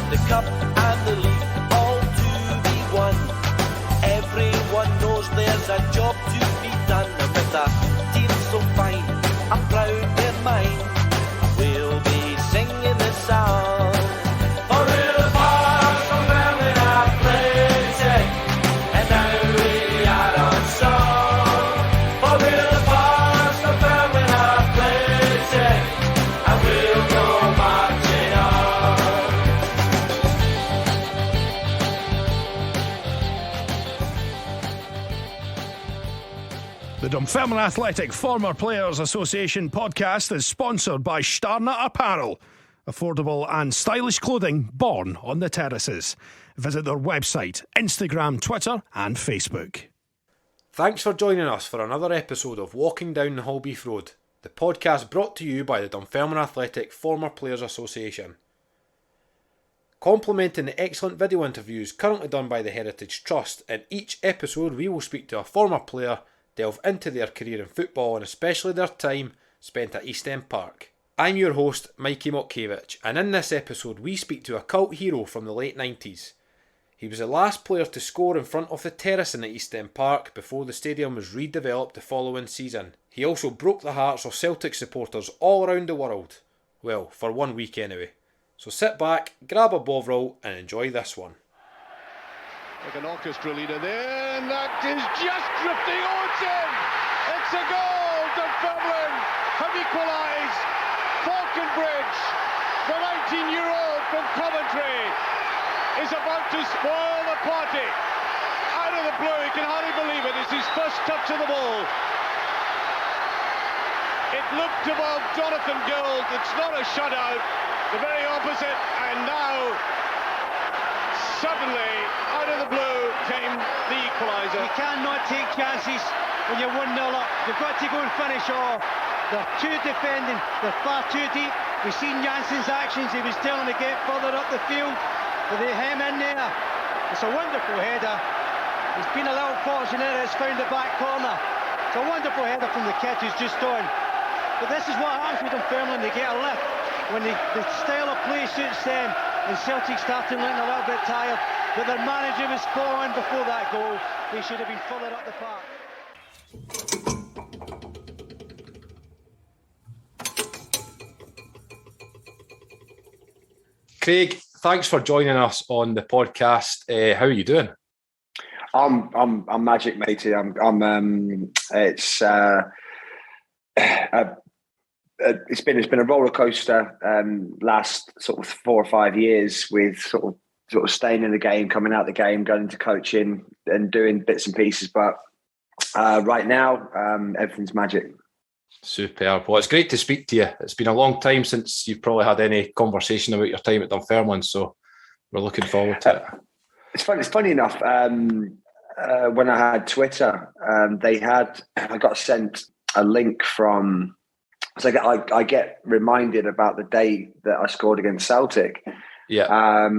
the cup and the league all to be won. Everyone knows there's a job to be done, and with a team so fine, I'm proud they're mine. We'll be singing this song. For real bars from Berlin Athletic, and now we are on song. For real bars from Berlin Athletic, and we'll go marching on. The Dunfermline Athletic Former Players Association podcast is sponsored by Starnut Apparel, affordable and stylish clothing born on the terraces. Visit their website, Instagram, Twitter and Facebook. Thanks for joining us for another episode of Walking Down the Halbeath Road, the podcast brought to you by the Dunfermline Athletic Former Players Association. Complementing the excellent video interviews currently done by the Heritage Trust, in each episode we will speak to a former player, delve into their career in football and especially their time spent at East End Park. I'm your host, Mikey Motkiewicz, and in this episode we speak to a cult hero from the late 90s. He was the last player to score in front of the terracing at East End Park before the stadium was redeveloped the following season. He also broke the hearts of Celtic supporters all around the world. Well, for 1 week anyway. So sit back, grab a bovril and enjoy this one. Like an orchestra leader there, and that is just drifting. Oh, it's in! It's a goal! Dunfermline have equalised. Faulconbridge, the 19-year-old from Coventry, is about to spoil the party. Out of the blue, he can hardly believe it. It's his first touch of the ball. It looked above Jonathan Gould. It's not a shutout. The very opposite, and now suddenly, out of the blue, came the equaliser. You cannot take chances when you're 1-0 up. You've got to go and finish off. They're too defending, they're far too deep. We've seen Jansen's actions, he was telling them to get further up the field, but they hem in there. It's a wonderful header. He's been a little fortunate, it's found the back corner. It's a wonderful header from the kid who's just on. But this is what happens with Dunfermline, they get a lift. When the style of play suits them, and Celtic starting looking a little bit tired, but their manager was spot on before that goal. They should have been further up the park. Craig, thanks for joining us on the podcast. How are you doing? I'm magic, matey. It's been a roller coaster last sort of 4 or 5 years, with sort of staying in the game, coming out the game, going into coaching and doing bits and pieces. But right now, everything's magic. Superb. Well, it's great to speak to you. It's been a long time since you've probably had any conversation about your time at Dunfermline, so we're looking forward to it. It's funny enough. When I had Twitter, I got sent a link from. So I get reminded about the day that I scored against Celtic. Yeah.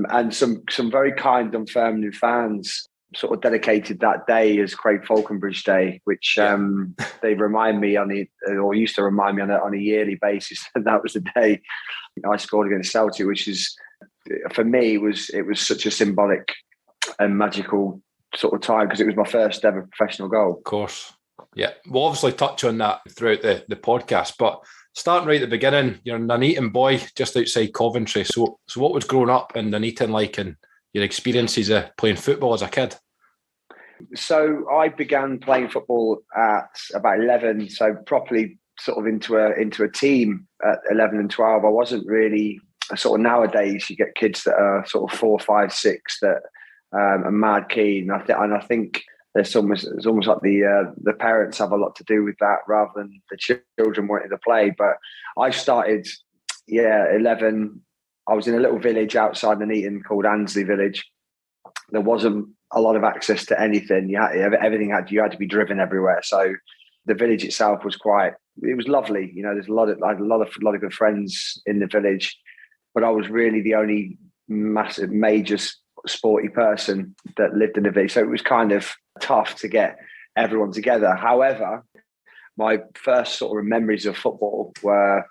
And some very kind Dunfermline fans sort of dedicated that day as Craig Faulconbridge Day, which they remind me used to remind me on a yearly basis. And that was the day I scored against Celtic, which is, for me, it was such a symbolic and magical sort of time, because it was my first ever professional goal. Of course. Yeah, we'll obviously touch on that throughout the podcast, but starting right at the beginning, you're a Nuneaton boy just outside Coventry. So what was growing up in Nuneaton like, and your experiences of playing football as a kid? So I began playing football at about 11, so properly sort of into a team at 11 and 12. I wasn't really sort of, nowadays you get kids that are sort of 4, 5, 6 that are mad keen. I think it's almost like the parents have a lot to do with that rather than the children wanting to play. But I started, 11. I was in a little village outside Nuneaton called Ansley Village. There wasn't a lot of access to anything. You had to be driven everywhere. So the village itself was it was lovely. You know, I had a lot of good friends in the village, but I was really the only major sporty person that lived in the village. So it was kind of tough to get everyone together. However, my first sort of memories of football were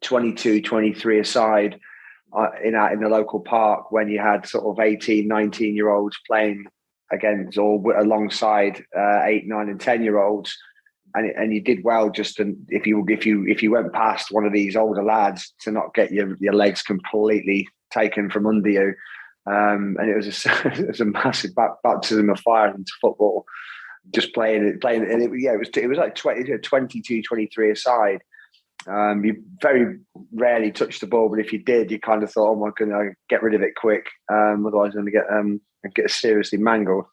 22, 23 aside. in the local park when you had sort of 18, 19-year-olds playing against or alongside 8, 9, and 10-year-olds, and you did well. Just if you went past one of these older lads, to not get your legs completely taken from under you, and it was a massive baptism of fire into football. Just playing it, and it was like 22, 23 aside. You very rarely touched the ball, but if you did, you kind of thought, "Oh my goodness, get rid of it quick, otherwise I'm going to get seriously mangled."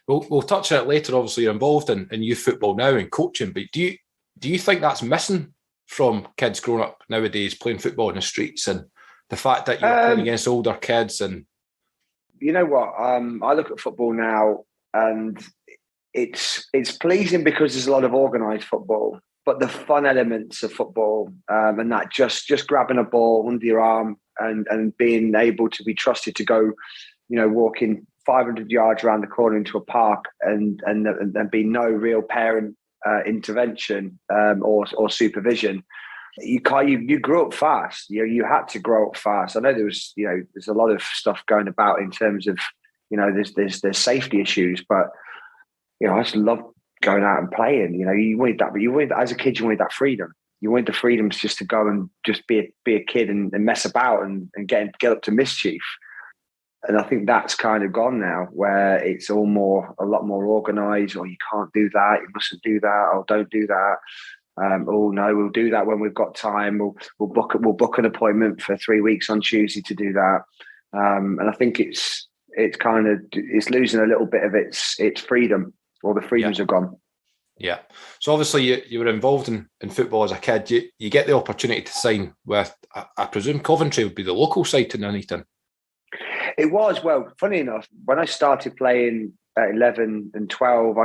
We'll touch on it later. Obviously, you're involved in youth football now and coaching, but do you think that's missing from kids growing up nowadays playing football in the streets, and the fact that you're playing against older kids? And you know what, I look at football now, and it's pleasing because there's a lot of organised football. But the fun elements of football, and that just grabbing a ball under your arm and being able to be trusted to go, walking 500 yards around the corner into a park and be no real parent intervention or supervision. You grew up fast. You had to grow up fast. I know there's a lot of stuff going about in terms of there's safety issues, but I just love going out and playing. You wanted that, but as a kid, you wanted that freedom. You wanted the freedom just to go and just be a kid and mess about and get up to mischief. And I think that's kind of gone now, where it's a lot more organised. Or you can't do that, you mustn't do that, or don't do that. Oh no, we'll do that when we've got time. We'll book an appointment for 3 weeks on Tuesday to do that. And I think it's losing a little bit of its freedom. All the freedoms have gone. Yeah. So obviously you were involved in football as a kid. You get the opportunity to sign with, I presume Coventry would be the local side in Nuneaton. It was. Well, funny enough, when I started playing at 11 and 12, I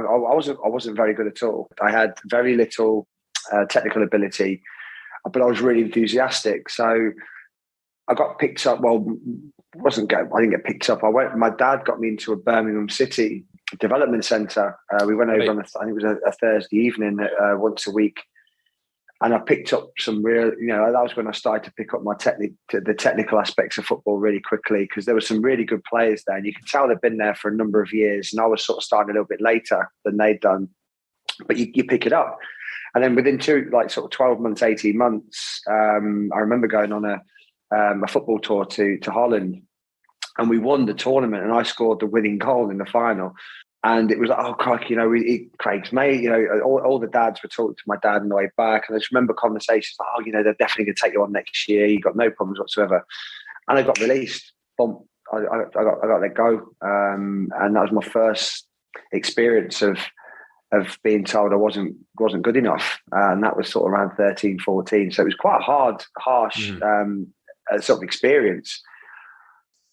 wasn't very good at all. I had very little technical ability, but I was really enthusiastic. So I got picked up. Well, I didn't get picked up. My dad got me into a Birmingham City development centre. We went over on I think it was a Thursday evening once a week, and I picked up some real. That was when I started to pick up the technical aspects of football really quickly, because there were some really good players there, and you could tell they'd been there for a number of years. And I was sort of starting a little bit later than they'd done, but you pick it up, and then within 12 months, 18 months, I remember going on a football tour to Holland, and we won the tournament, and I scored the winning goal in the final. And it was like, oh, crikey, Craig's mate, all the dads were talking to my dad on the way back. And I just remember conversations like, oh, they're definitely going to take you on next year. You got no problems whatsoever. And I got released. Boom. I got let go. And that was my first experience of being told I wasn't good enough. And that was sort of around 13, 14. So it was quite a harsh sort of experience.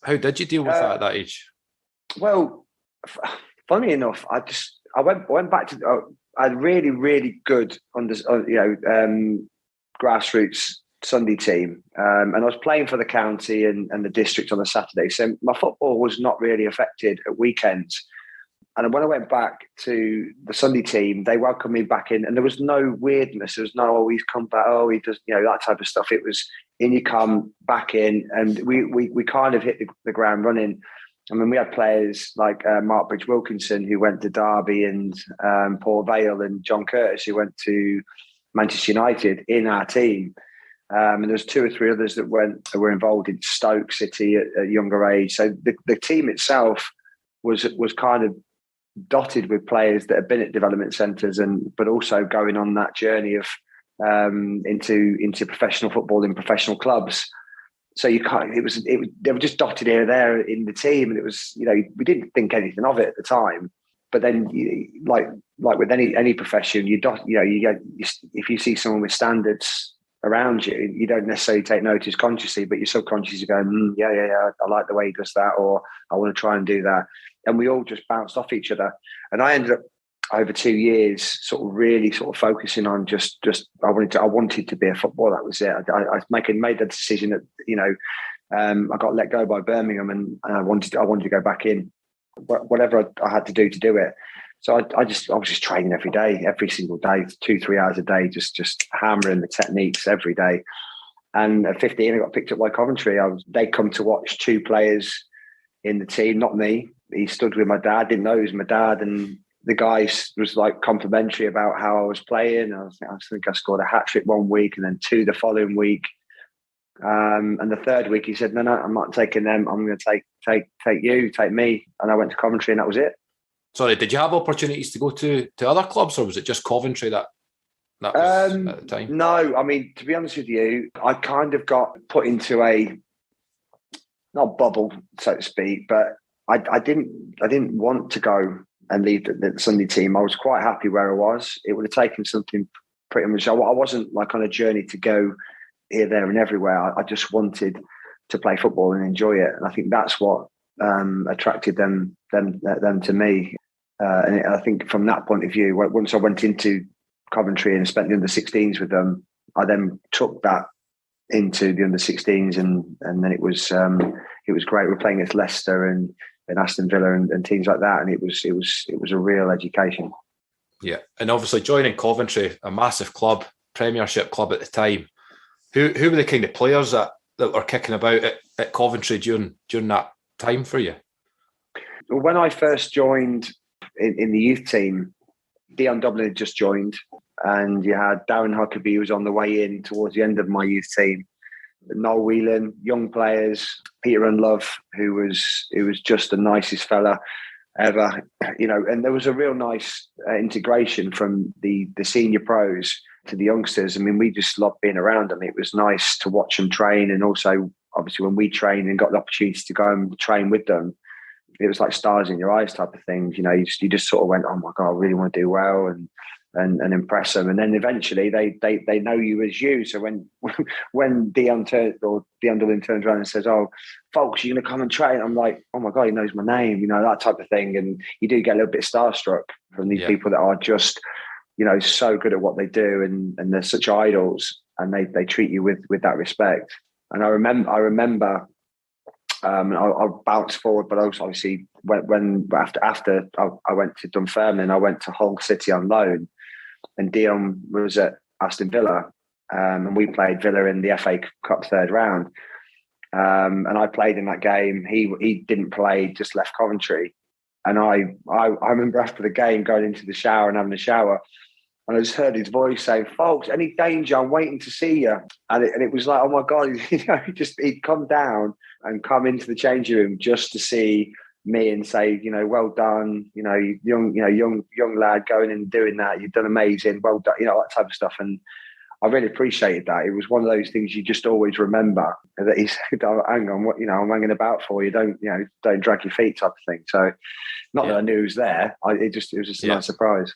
How did you deal with that at that age? Well, funny enough, I went back to I had really, really good grassroots Sunday team, and I was playing for the county and the district on a Saturday. So my football was not really affected at weekends. And when I went back to the Sunday team, they welcomed me back in, and there was no weirdness. There was no, oh, he's come back, oh, he does, that type of stuff. It was in, you come back in, and we kind of hit the ground running. I mean, we had players like Mark Bridge Wilkinson, who went to Derby, and Paul Vale and John Curtis, who went to Manchester United, in our team. And there's 2 or 3 others that were involved in Stoke City at a younger age. So the team itself was kind of dotted with players that had been at development centres, but also going on that journey of into professional football in professional clubs. So they were just dotted here and there in the team, and it was, we didn't think anything of it at the time. But then, like with any profession, if you see someone with standards around you, you don't necessarily take notice consciously, but your subconscious is going, yeah, I like the way he does that, or I want to try and do that. And we all just bounced off each other. And I ended up over 2 years, sort of really sort of focusing on just I wanted to be a footballer. That was it. I made that decision that I got let go by Birmingham, and I wanted to go back in, whatever I had to do it. So I was just training every day, every single day, 2-3 hours a day, just hammering the techniques every day. And at 15, I got picked up by Coventry. They come to watch 2 players in the team, not me. He stood with my dad, didn't know it was my dad. And the guy was like complimentary about how I was playing. I think I scored a hat trick one week and then 2 the following week. And the third week he said, no, I'm not taking them. I'm going to take me. And I went to Coventry and that was it. Sorry, did you have opportunities to go to other clubs, or was it just Coventry that was at the time? No, I mean, to be honest with you, I kind of got put into a, not bubble, so to speak, but I didn't want to go and leave the Sunday team. I was quite happy where I was. It would have taken something pretty much. I wasn't like on a journey to go here, there, and everywhere. I just wanted to play football and enjoy it, and I think that's what attracted them to me. And I think from that point of view, once I went into Coventry and spent the under-16s with them, I then took that into the under-16s, and then it was great. We're playing against Leicester and Aston Villa and teams like that, and it was a real education. Yeah, and obviously joining Coventry, a massive club, Premiership club at the time. Who were the kind of players that were kicking about at Coventry during that time for you? When I first joined in the youth team, Dion Dublin had just joined, and you had Darren Huckabee, who was on the way in towards the end of my youth team. Noel Whelan, young players, Peter Unlove, who was just the nicest fella ever, and there was a real nice integration from the senior pros to the youngsters. I mean, we just loved being around them. It was nice to watch them train, and also obviously when we trained and got the opportunity to go and train with them, it was like stars in your eyes type of things. You just sort of went, oh my God, I really want to do well and impress them. And then eventually they know you as you. So when Dion Dublin turns around and says, oh, folks, you're going to come and train, I'm like, oh my God, he knows my name, that type of thing. And you do get a little bit starstruck from these people that are just, so good at what they do, and they're such idols, and they treat you with that respect. And I remember I'll bounce forward, but also obviously after I went to Dunfermline, I went to Hull City on loan, and Dion was at Aston Villa, and we played Villa in the FA Cup third round, and I played in that game. He didn't play, just left Coventry, and I remember after the game going into the shower and having a shower, and I just heard his voice saying, "Folks, any danger? I'm waiting to see you." And it was like, oh my God, he'd come down and come into the changing room just to see me and say, well done, young lad going and doing that. You've done amazing. Well done, that type of stuff. And I really appreciated that. It was one of those things you just always remember, that he said, oh, hang on, I'm hanging about for you. Don't drag your feet type of thing. So not that I knew he was there. It was just a nice surprise.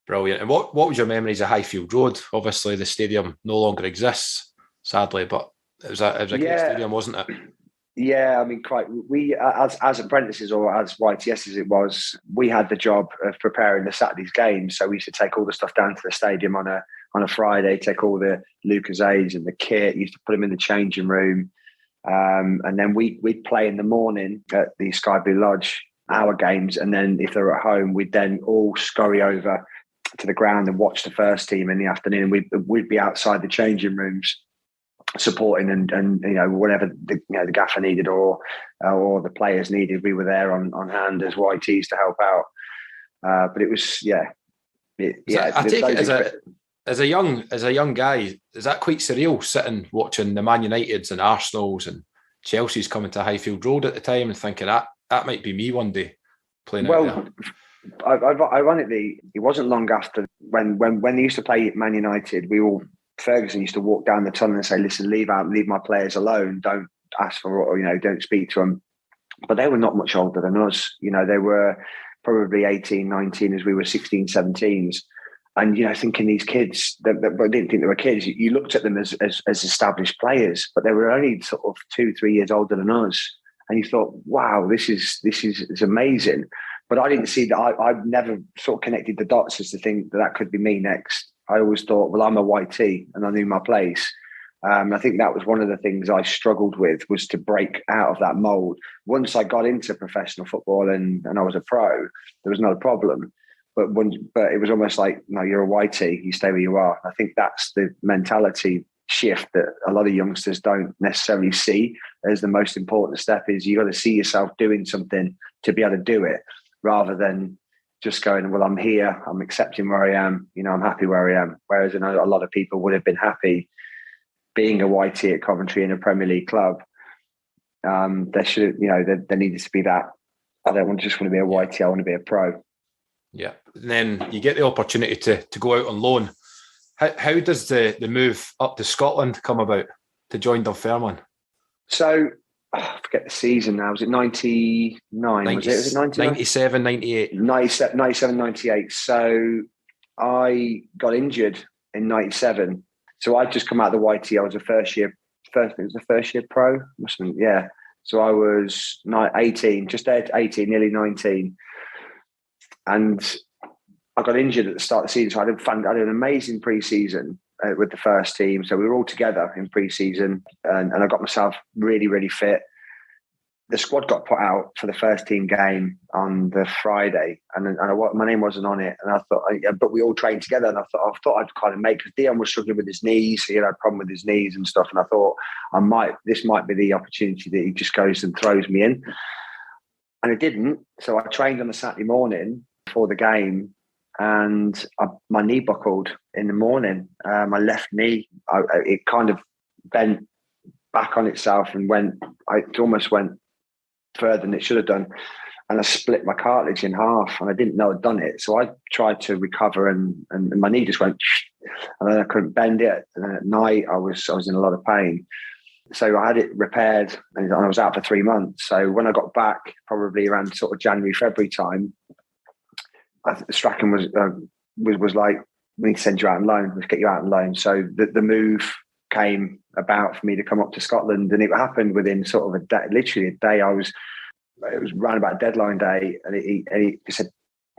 Brilliant. And what was your memories of Highfield Road? Obviously, the stadium no longer exists, sadly, but it was a great stadium, wasn't it? Yeah, I mean, quite. We, as apprentices, or as YTS as it was, we had the job of preparing the Saturday's games. So we used to take all the stuff down to the stadium on a Friday, take all the Lucozades and the kit, used to put them in the changing room. And then we'd play in the morning at the Sky Blue Lodge, our games. And then if they were at home, we'd then all scurry over to the ground and watch the first team in the afternoon. We'd be outside the changing rooms supporting and whatever the gaffer needed or the players needed, we were there on hand as YTs to help out. But it was I take it as a young guy, is that quite surreal, sitting watching the Man Uniteds and Arsenals and Chelsea's coming to Highfield Road at the time and thinking that might be me one day playing out there? Ironically, it wasn't long after when they used to play Man United, Ferguson used to walk down the tunnel and say, listen, leave my players alone. Don't ask for, don't speak to them. But they were not much older than us. They were probably 18, 19 as we were 16, 17s. And, thinking these kids, but I didn't think they were kids. You looked at them as established players, but they were only sort of 2-3 years older than us. And you thought, wow, this is amazing. But I didn't see that. I've never sort of connected the dots as to think that could be me next. I always thought, well, I'm a YT and I knew my place. I think that was one of the things I struggled with, was to break out of that mould. Once I got into professional football and I was a pro, there was no problem. But it was almost like, no, you're a YT, you stay where you are. I think that's the mentality shift that a lot of youngsters don't necessarily see as the most important step. Is you got to see yourself doing something to be able to do it, rather than just going, well, I'm here, I'm accepting where I am, I'm happy where I am. Whereas I know a lot of people would have been happy being a YT at Coventry in a Premier League club. There should, there needed to be that. I don't just want to be a YT, I want to be a pro. Yeah. And then you get the opportunity to go out on loan. How does the move up to Scotland come about to join Dunfermline? So, I forget the season now. Was it 99? Was it 99? 97, 98. 97, 98. So I got injured in 97. So I'd just come out of the YT. I was a first year pro. Must have been, yeah. So I was 18, just 18, nearly 19. And I got injured at the start of the season. So I had an amazing pre-season with the first team. So we were all together in pre-season, and I got myself really, really fit. The squad got put out for the first team game on the Friday, and my name wasn't on it. And I thought, but we all trained together, and I thought I'd kind of make, because Dion was struggling with his knees. He had a problem with his knees and stuff. And I thought this might be the opportunity that he just goes and throws me in. And it didn't. So I trained on a Saturday morning before the game, and my knee buckled in the morning. My left knee, it kind of bent back on itself and it almost went further than it should have done. And I split my cartilage in half, and I didn't know I'd done it. So I tried to recover, and my knee just went, and then I couldn't bend it. And then at night I was in a lot of pain. So I had it repaired, and I was out for 3 months. So when I got back, probably around sort of January, February time, Strachan was like, we need to send you out on loan. Let's get you out on loan. So the move came about for me to come up to Scotland, and it happened within sort of a day, literally a day. It was around about deadline day, and he said,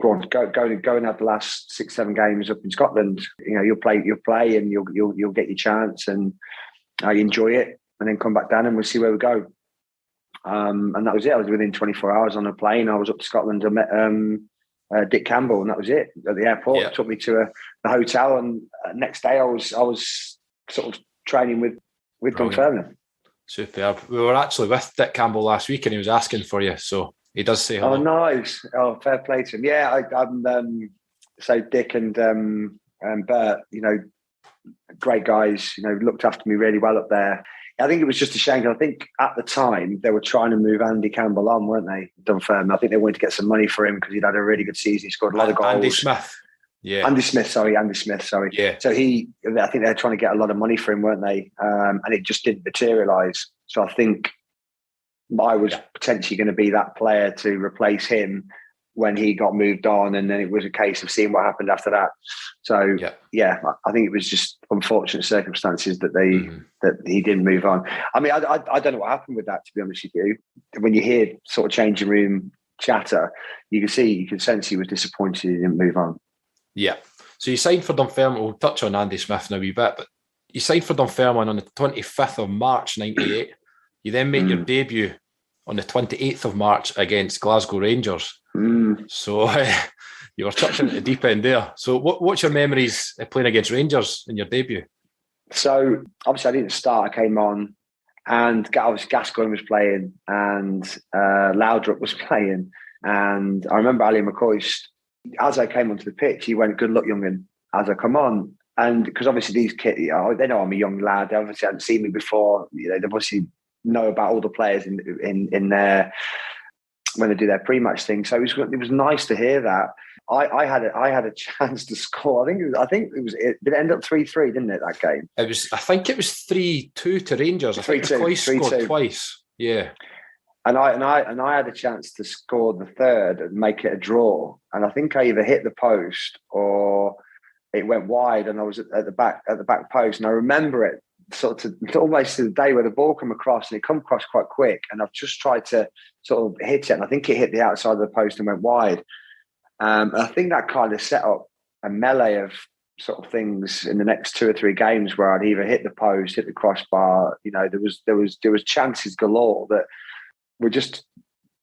"Go on, go and have the last 6-7 games up in Scotland. You'll play, and you'll get your chance, and I enjoy it, and then come back down, and we'll see where we go." And that was it. I was within 24 hours on a plane. I was up to Scotland. I met Dick Campbell, and that was it at the airport. Yeah. Took me to the hotel, and next day I was sort of training with Dunfermline. Superb. We were actually with Dick Campbell last week, and he was asking for you, so he does say hello. Oh, nice. Oh, fair play to him. Yeah, I'm so Dick and Bert, great guys, looked after me really well up there. I think it was just a shame. I think at the time they were trying to move Andy Campbell on, weren't they? Dunfermline. I think they wanted to get some money for him because he'd had a really good season. He scored a lot of goals. Andy Smith. Yeah. Andy Smith, sorry. Yeah. So I think they were trying to get a lot of money for him, weren't they? And it just didn't materialise. So I think I was potentially going to be that player to replace him when he got moved on, and then it was a case of seeing what happened after that. So I think it was just unfortunate circumstances that that he didn't move on. I mean, I don't know what happened with that, to be honest with you. When you hear sort of changing room chatter, you can sense he was disappointed he didn't move on. Yeah. So you signed for Dunfermline. We'll touch on Andy Smith in a wee bit, but you signed for Dunfermline on the 25th of March, 98. You then made your debut on the 28th of March against Glasgow Rangers. So you were chucked into the deep end there. So what's your memories of playing against Rangers in your debut? So obviously I didn't start. I came on, and obviously Gascoigne was playing, and Laudrup was playing. And I remember Ali McCoist, as I came onto the pitch, he went, "Good luck, young'un," as I come on. And because obviously these kids, they know I'm a young lad. They obviously hadn't seen me before. They obviously know about all the players in their, when they do their pre-match thing. So it was nice to hear that. I had a chance to score. I think it did it end up 3-3, didn't it, that game? I think it was 3-2 to Rangers. I think McCoy scored twice. Yeah. And I had a chance to score the third and make it a draw. And I think I either hit the post or it went wide, and I was at the back post. And I remember it sort of almost to the day where the ball come across, and it come across quite quick. And I've just tried to sort of hit it, and I think it hit the outside of the post and went wide. And I think that kind of set up a melee of sort of things in the next 2 or 3 games where I'd either hit the post, hit the crossbar. There was chances galore that were just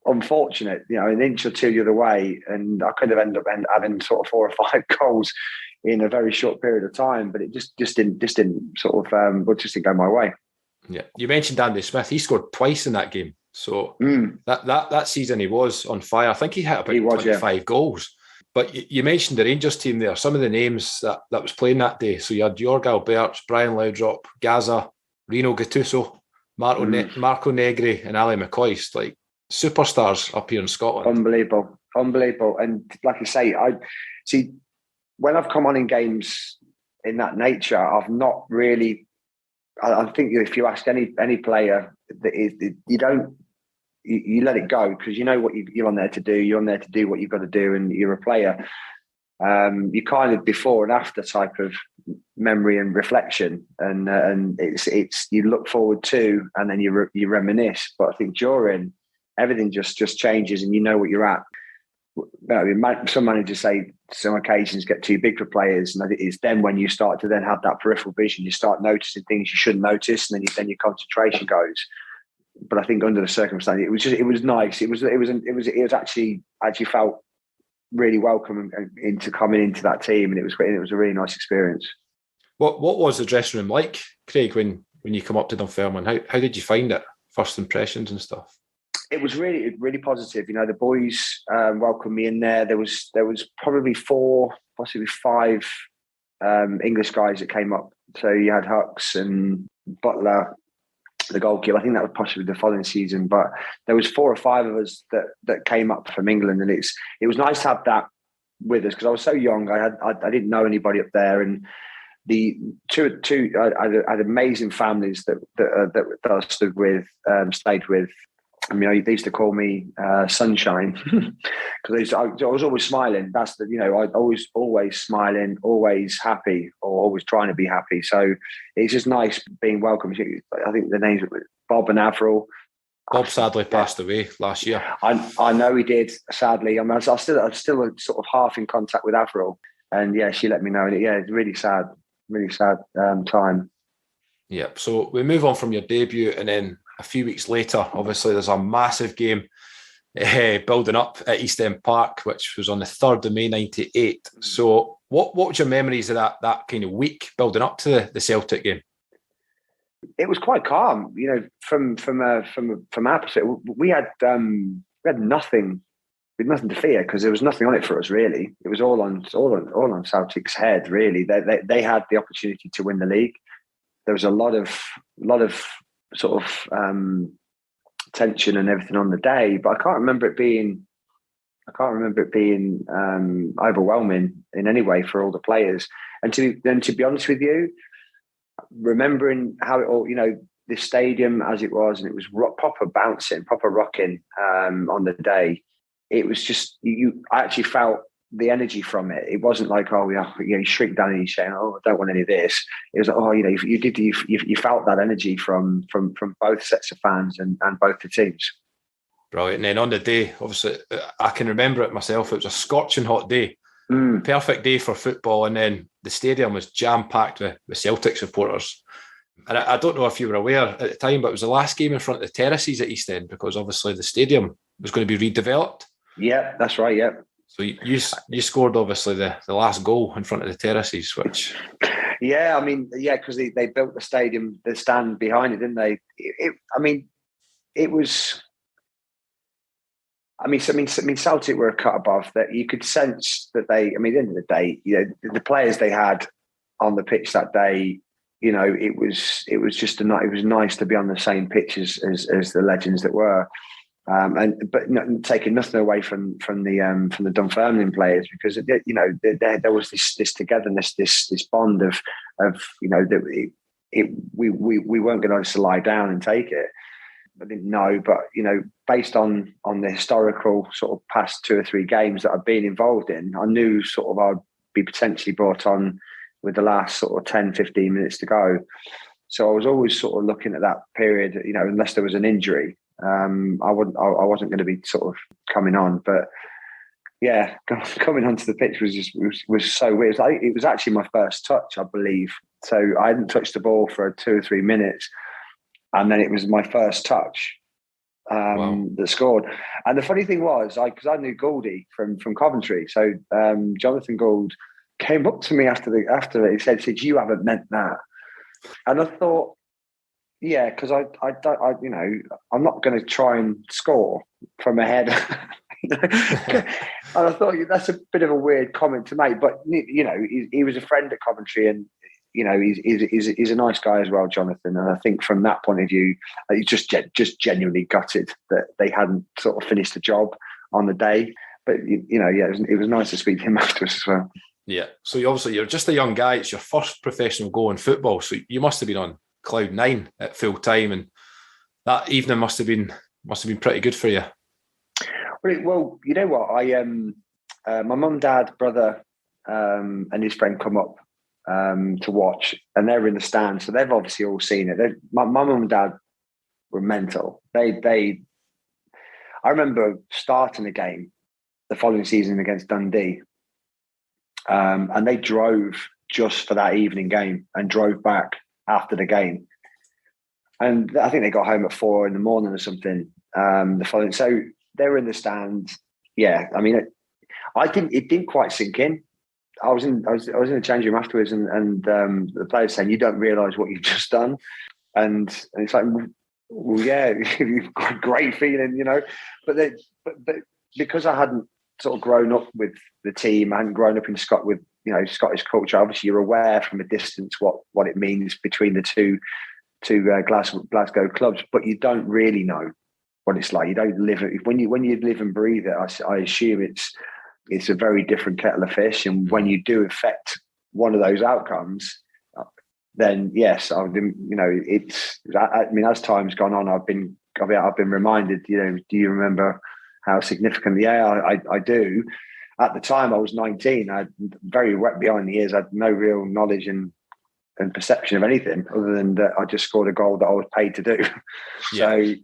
unfortunate, an inch or two the other way, and I could have ended up having sort of 4 or 5 goals in a very short period of time. But it just didn't sort of just didn't go my way. Yeah, you mentioned Andy Smith. He scored twice in that game. So that season he was on fire. I think he hit about 25 goals. But you mentioned the Rangers team there. Some of the names that was playing that day. So you had Jorg Alberts, Brian Laudrup, Gaza, Rino Gattuso, Marco Negri, and Ali McCoist, like superstars up here in Scotland. Unbelievable. And like I say, I see when I've come on in games in that nature, I've not really. I think if you ask any player, you let it go because you know what you're on there to do. You're on there to do what you've got to do, and you're a player. You kind of before and after type of memory and reflection, and it's you look forward to, and then you reminisce. But I think during everything just changes, and you know what you're at. I mean, some managers say some occasions get too big for players, and I think it's then when you start to then have that peripheral vision, you start noticing things you shouldn't notice, and then your concentration goes. But I think under the circumstance, it was nice. It was actually felt really welcome into coming into that team, and it was a really nice experience. What was the dressing room like, Craig, when you come up to Dunfermline? How did you find it? First impressions and stuff. It was really, really positive. You know, the boys welcomed me in there. There was probably 4, possibly 5 English guys that came up. So you had Hucks and Butler, the goalkeeper. I think that was possibly the following season. But there was 4 or 5 of us that came up from England, and it was nice to have that with us because I was so young. I didn't know anybody up there, and the two I had amazing families that I stood with, stayed with. I mean, they used to call me Sunshine because I was always smiling. That's I always smiling, always happy, or always trying to be happy. So it's just nice being welcomed. I think the names were Bob and Avril. Bob sadly passed away last year. I know he did, sadly. I mean, I'm still sort of half in contact with Avril, and yeah, she let me know. And it's really sad time. Yeah. So we move on from your debut, and then a few weeks later, obviously, there's a massive game building up at East End Park, which was on the 3rd of May, 98. So what was your memories of that kind of week building up to the Celtic game? It was quite calm, from our perspective. We had nothing. We had nothing to fear because there was nothing on it for us, really. It was all on Celtic's head, really. They had the opportunity to win the league. There was a lot of sort of tension and everything on the day, but I can't remember it being overwhelming in any way for all the players. And to be honest with you, remembering how it all, the stadium as it was, and it was proper bouncing, proper rocking on the day. It was just I actually felt the energy from it. It wasn't like, you shrink down and you're saying, I don't want any of this. It was like, you felt that energy from both sets of fans and both the teams. Brilliant. And then on the day, obviously, I can remember it myself. It was a scorching hot day. Perfect day for football. And then the stadium was jam-packed with Celtic supporters. And I don't know if you were aware at the time, but it was the last game in front of the terraces at East End because obviously the stadium was going to be redeveloped. Yeah, that's right, yeah. So you scored obviously the last goal in front of the terraces, which yeah, I mean, yeah, because they built the stadium, the stand behind it, didn't they? It was. I mean, Celtic were a cut above that. You could sense that they. I mean, at the end of the day, the players they had on the pitch that day. It was just it was nice to be on the same pitch as the legends that were. But taking nothing away from the Dunfermline players because there was this togetherness, this bond of that we weren't going to just lie down and take it. I didn't know, but based on the historical sort of past 2 or 3 games that I've been involved in, I knew sort of I'd be potentially brought on with the last sort of 10, 15 minutes to go. So I was always sort of looking at that period, unless there was an injury. I wasn't going to be sort of coming on, but yeah, coming onto the pitch was so weird. It was actually my first touch, I believe. So I hadn't touched the ball for 2 or 3 minutes, and then it was my first touch that scored. And the funny thing was, because I knew Gouldy from Coventry, so Jonathan Gould came up to me after it. He said, "You haven't meant that." And I thought, yeah, because I I'm not going to try and score from a header. And I thought that's a bit of a weird comment to make, but he was a friend at Coventry, and he's a nice guy as well, Jonathan. And I think from that point of view, he's just genuinely gutted that they hadn't sort of finished the job on the day. But it was nice to speak to him afterwards as well. Yeah. So you're just a young guy. It's your first professional goal in football, so you must have been on cloud nine at full time, and that evening must have been pretty good for you. Well, you know what? My mum, dad, brother, and his friend come up to watch, and they're in the stand, so they've obviously all seen it. My mum and dad were mental. I remember starting the game the following season against Dundee, and they drove just for that evening game and drove back after the game, and I think they got home at 4 a.m. or something. The following, so they were in the stand. Yeah, I mean, it didn't quite sink in. I was in the change room afterwards, and the players saying, "You don't realise what you've just done," and it's like, well, yeah, you've got a great feeling, But because I hadn't sort of grown up with the team, I hadn't grown up in Scotland with Scottish culture. Obviously, you're aware from a distance what it means between the two Glasgow clubs, but you don't really know what it's like. You don't live it when you live and breathe it. I assume it's a very different kettle of fish, and when you do affect one of those outcomes, then yes, I've been. As time's gone on, I've been reminded. Do you remember how significant? Yeah, I do. At the time, I was 19. I had very wet behind the ears. I had no real knowledge and perception of anything other than that I just scored a goal that I was paid to do. Yeah. So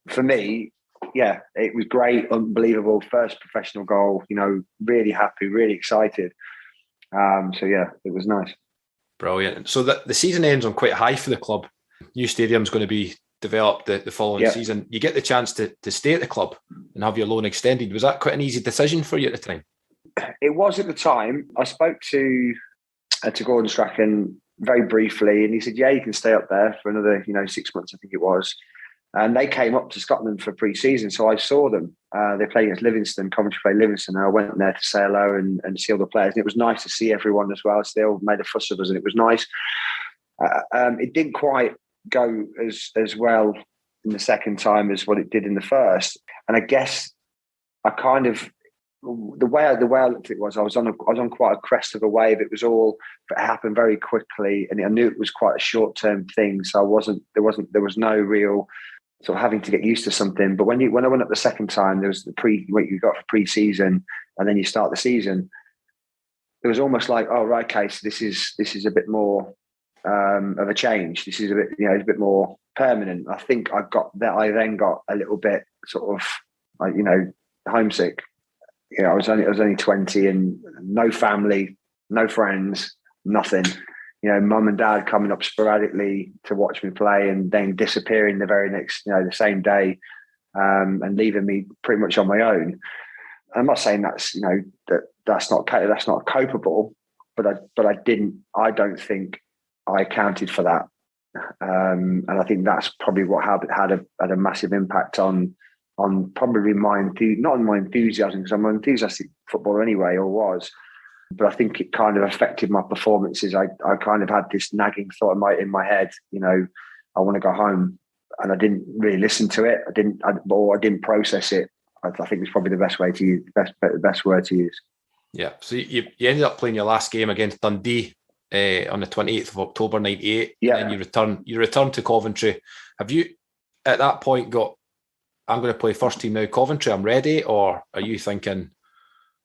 for me, yeah, it was great, unbelievable, first professional goal. Really happy, really excited. So yeah, it was nice. Brilliant. So the season ends on quite high for the club. New stadium's going to be developed the following season. You get the chance to stay at the club and have your loan extended. Was that quite an easy decision for you at the time? It was at the time. I spoke to Gordon Strachan very briefly, and he said, "Yeah, you can stay up there for another 6 months, I think it was." And they came up to Scotland for pre-season, so I saw them. They played against Livingston, Coventry played Livingston, and I went there to say hello and see all the players. And it was nice to see everyone as well. So they all made a fuss of us, and it was nice. It didn't quite go as well in the second time as what it did in the first. And I guess I kind of the way I looked at it was I was on quite a crest of a wave. It happened very quickly, and I knew it was quite a short-term thing. So there was no real sort of having to get used to something. But when I went up the second time, there was what you got for pre-season, and then you start the season. It was almost like, oh right, okay, so this is a bit more of a change. This is a bit, it's a bit more permanent. I think I then got a little bit sort of like, homesick. I was only 20 and no family, no friends, nothing. Mum and dad coming up sporadically to watch me play and then disappearing the very next, the same day, and leaving me pretty much on my own. I'm not saying that's, that's not copable, but I don't think I accounted for that. And I think that's probably what had a massive impact on probably not on my enthusiasm, because I'm an enthusiastic footballer anyway, or was, but I think it kind of affected my performances. I kind of had this nagging thought in my head, I want to go home, and I didn't really listen to it. I didn't process it. I think it's probably the best way to use, best word to use. Yeah. So you ended up playing your last game against Dundee on the 28th of October 98. Yeah. And you return to Coventry. Have you at that point got, I'm going to play first team now, Coventry, I'm ready? Or are you thinking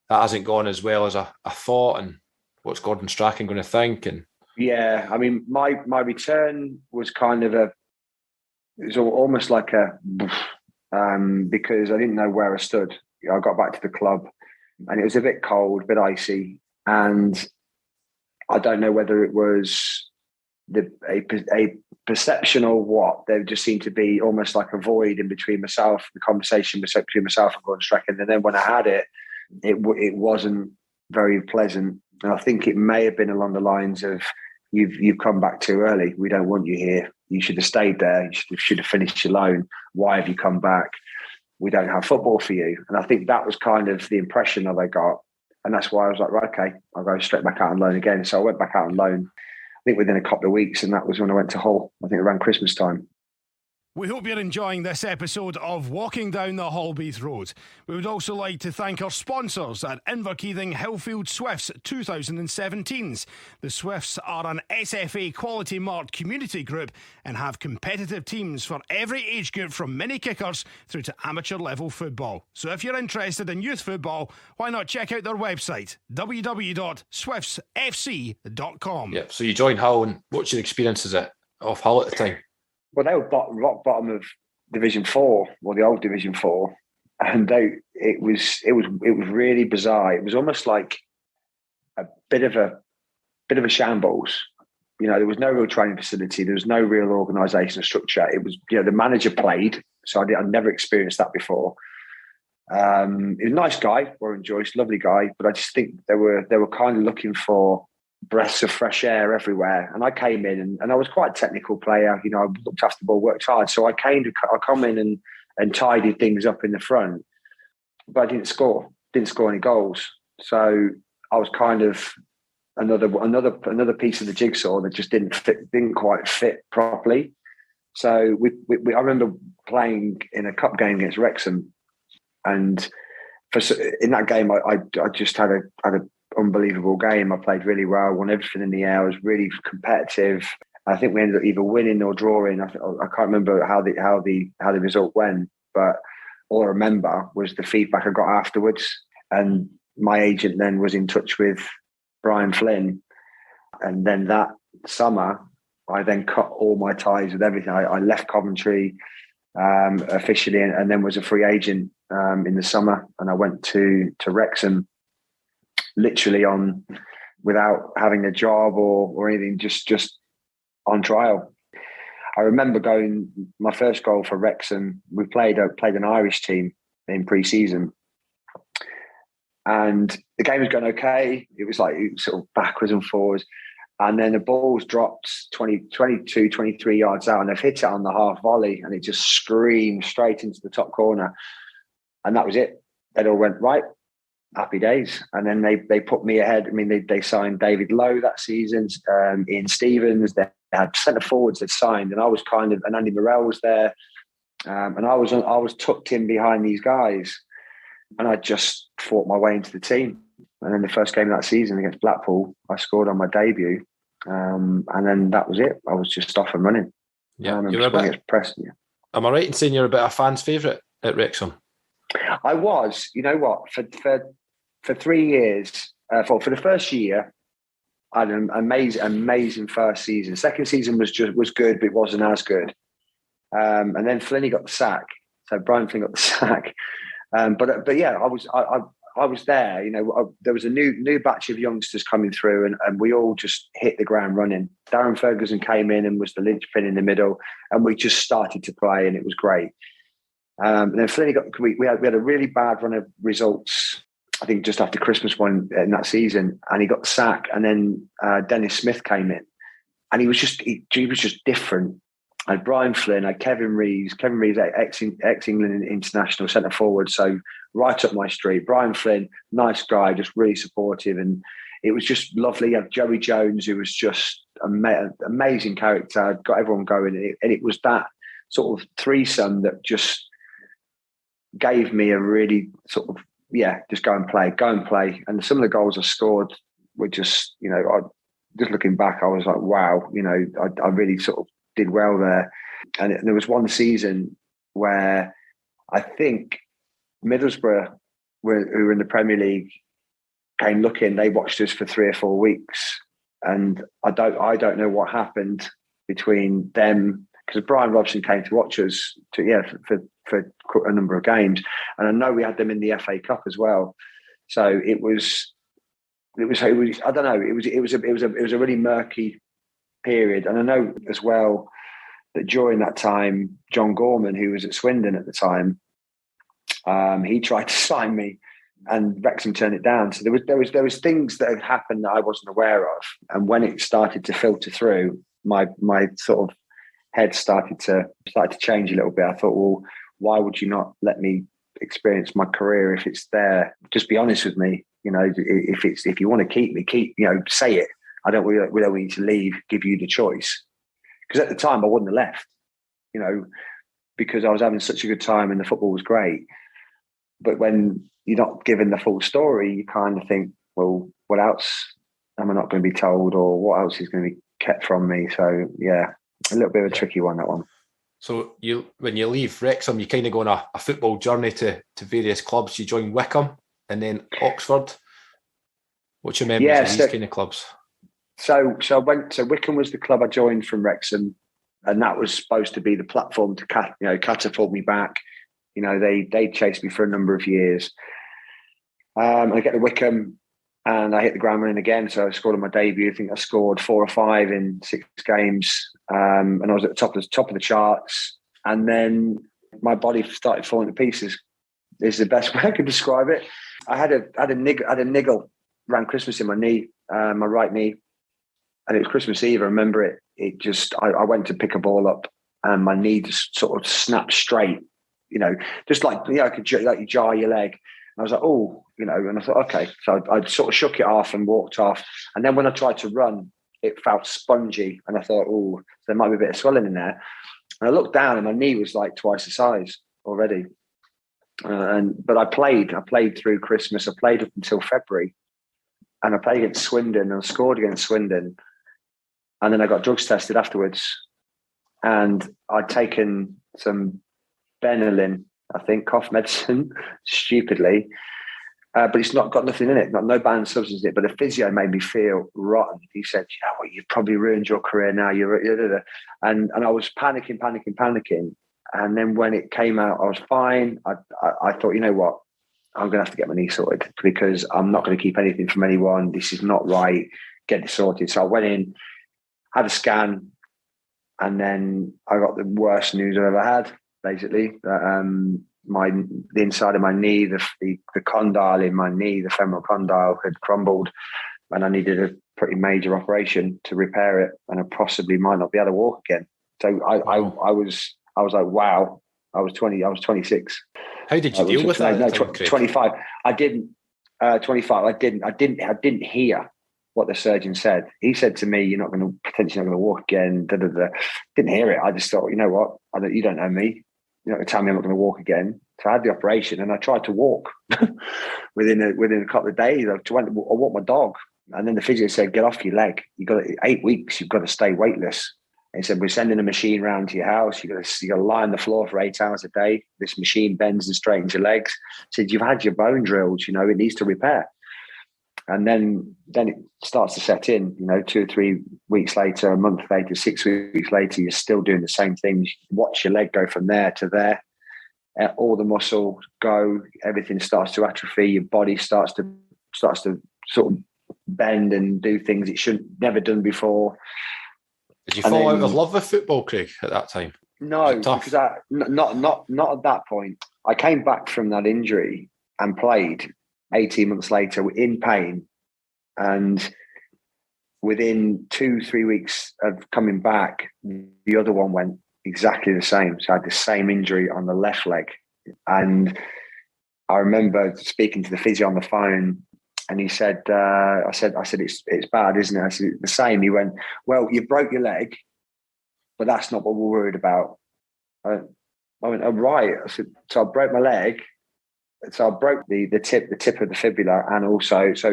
that hasn't gone as well as I thought, and what's Gordon Strachan going to think? And yeah, I mean, my return was kind of it was almost like because I didn't know where I stood. I got back to the club and it was a bit cold, a bit icy, and I don't know whether it was a perception or what. There just seemed to be almost like a void in between myself, the conversation between myself and Gordon Strachan. And then when I had it, it wasn't very pleasant. And I think it may have been along the lines of, you've come back too early. We don't want you here. You should have stayed there. You should have finished your loan. Why have you come back? We don't have football for you. And I think that was kind of the impression that I got. And that's why I was like, right, okay, I'll go straight back out on loan again. So I went back out on loan, I think within a couple of weeks. And that was when I went to Hull, I think around Christmas time. We hope you're enjoying this episode of Walking Down the Halbeath Road. We would also like to thank our sponsors at Inverkeithing Hillfield Swifts 2017s. The Swifts are an SFA quality marked community group and have competitive teams for every age group from mini kickers through to amateur level football. So if you're interested in youth football, why not check out their website, www.swiftsfc.com. Yeah, so you joined Hull, and what's your experiences of Hull at the time? Well, they were rock bottom of Division 4, or the old Division 4, and it was really bizarre. It was almost like a bit of a shambles. You know, there was no real training facility. There was no real organisation or structure. It was, the manager played, so I'd never experienced that before. He was a nice guy, Warren Joyce, lovely guy, but I just think they were kind of looking for breaths of fresh air everywhere. And I came in and I was quite a technical player. I looked after the ball, worked hard. So I come in and tidied things up in the front, but I didn't score any goals. So I was kind of another piece of the jigsaw that just didn't quite fit properly. So I remember playing in a cup game against Wrexham, and in that game I just had a unbelievable game. I played really well, won everything in the air. I was really competitive. I think we ended up either winning or drawing. I can't remember how the result went, but all I remember was the feedback I got afterwards. And my agent then was in touch with Brian Flynn, and then that summer I then cut all my ties with everything. I left Coventry officially, and then was a free agent in the summer, and I went to Wrexham, literally without having a job or anything, just on trial. I remember going, my first goal for Wrexham, we played an Irish team in pre-season, and the game was going okay. It was sort of backwards and forwards, and then the ball's dropped 22, 23 yards out, and they've hit it on the half volley, and it just screamed straight into the top corner, and that was it. It all went right. Happy days. And then they put me ahead. I mean, they signed David Lowe that season, Ian Stevens. They had centre forwards that signed, and I was and Andy Morrell was there, and I was tucked in behind these guys, and I just fought my way into the team. And then the first game of that season against Blackpool, I scored on my debut, and then that was it. I was just off and running. Yeah, you were a bit Preston. Yeah. Am I right in saying you're a bit of a fan's favourite at Wrexham? I was. You know what? For 3 years, for the first year, I had an amazing first season. Second season was good, but it wasn't as good. And then Flinney got the sack. So Brian Flynn got the sack. But yeah, I was there. There was a new batch of youngsters coming through, and we all just hit the ground running. Darren Ferguson came in and was the linchpin in the middle, and we just started to play, and it was great. And then Flinney we had a really bad run of results, I think just after Christmas one in that season, and he got the sack. And then Dennis Smith came in, and he was just different. I had Brian Flynn, I had Kevin Reeves, ex-England international centre forward, so right up my street. Brian Flynn, nice guy, just really supportive, and it was just lovely. You had Joey Jones, who was just amazing character, got everyone going, and it was that sort of threesome that just gave me a really sort of, just go and play. And some of the goals I scored were just, just looking back, I was like, wow, I really sort of did well there. And there was one season where I think Middlesbrough, who were in the Premier League, came looking. They watched us for 3 or 4 weeks, and I don't know what happened between them, because Brian Robson came to watch us for a number of games, and I know we had them in the FA Cup as well. So it was I don't know. It was a really murky period, and I know as well that during that time, John Gorman, who was at Swindon at the time, he tried to sign me and Wrexham turned it down. So there was things that had happened that I wasn't aware of. And when it started to filter through, my sort of head started to change a little bit. I thought, well, why would you not let me experience my career if it's there? Just be honest with me. You know, if you want to keep me, say it. We don't want you to leave, give you the choice. Because at the time I wouldn't have left, you know, because I was having such a good time and the football was great. But when you're not given the full story, you kind of think, well, what else am I not going to be told, or what else is going to be kept from me? So yeah, a little bit of a tricky one, that one. So when you leave Wrexham, you kind of go on a football journey to various clubs. You join Wycombe and then Oxford. What's your memories of these kind of clubs? So Wycombe was the club I joined from Wrexham, and that was supposed to be the platform to catapult me back. You know, they chased me for a number of years. I get to Wycombe and I hit the ground running again. So I scored on my debut. I think I scored 4 or 5 in 6 games, and I was at the top of the charts. And then my body started falling to pieces. Is the best way I could describe it. I had a niggle around Christmas in my knee, my right knee. And it was Christmas Eve. I remember it. It just, I went to pick a ball up and my knee just sort of snapped straight, you know, just like, like you jar your leg. And I was like, oh, you know, and I thought, okay. So I sort of shook it off and walked off. And then when I tried to run, it felt spongy. And I thought, oh, there might be a bit of swelling in there. And I looked down and my knee was like twice the size already. But I played through Christmas. I played up until February. And I played against Swindon and scored against Swindon. And then I got drugs tested afterwards. And I'd taken some Benylin, I think, cough medicine, stupidly. But it's not got nothing in it, no banned substance in it. But the physio made me feel rotten. He said, well, you've probably ruined your career now. And I was panicking. And then when it came out, I was fine. I thought, you know what? I'm going to have to get my knee sorted because I'm not going to keep anything from anyone. This is not right. Get it sorted. So I went in, had a scan, and then I got the worst news I've ever had, basically. The inside of my knee, the condyle in my knee, the femoral condyle had crumbled, and I needed a pretty major operation to repair it, and I possibly might not be able to walk again. So I was like, wow. I was 26. How did you deal with that? No, 25. I didn't. 25. I didn't hear what the surgeon said. He said to me, "You're not going to potentially not going to walk again." Didn't hear it. I just thought, you know what? You don't know me. You're not going to tell me I'm not going to walk again. So I had the operation, and I tried to walk within a couple of days. I walked my dog, and then the physio said, "Get off your leg. You got 8 weeks. You've got to stay weightless." He said, we're sending a machine round to your house. You got to lie on the floor for 8 hours a day. This machine bends and straightens your legs. He said, you've had your bone drilled, you know, it needs to repair. And then it starts to set in, you know, 2 or 3 weeks later, a month later, 6 weeks later, you're still doing the same things. Watch your leg go from there to there. All the muscle go, everything starts to atrophy. Your body starts to sort of bend and do things it shouldn't never done before. Did you fall out of love with football, Craig, at that time? No, because not at that point. I came back from that injury and played 18 months later in pain. And within 2-3 weeks of coming back, the other one went exactly the same. So I had the same injury on the left leg. And I remember speaking to the physio on the phone. And he said, I said, it's bad, isn't it? I said, the same. He went, well, you broke your leg, but that's not what we're worried about. I went, oh, right. I said, so I broke my leg. So I broke the tip of the fibula, and also, it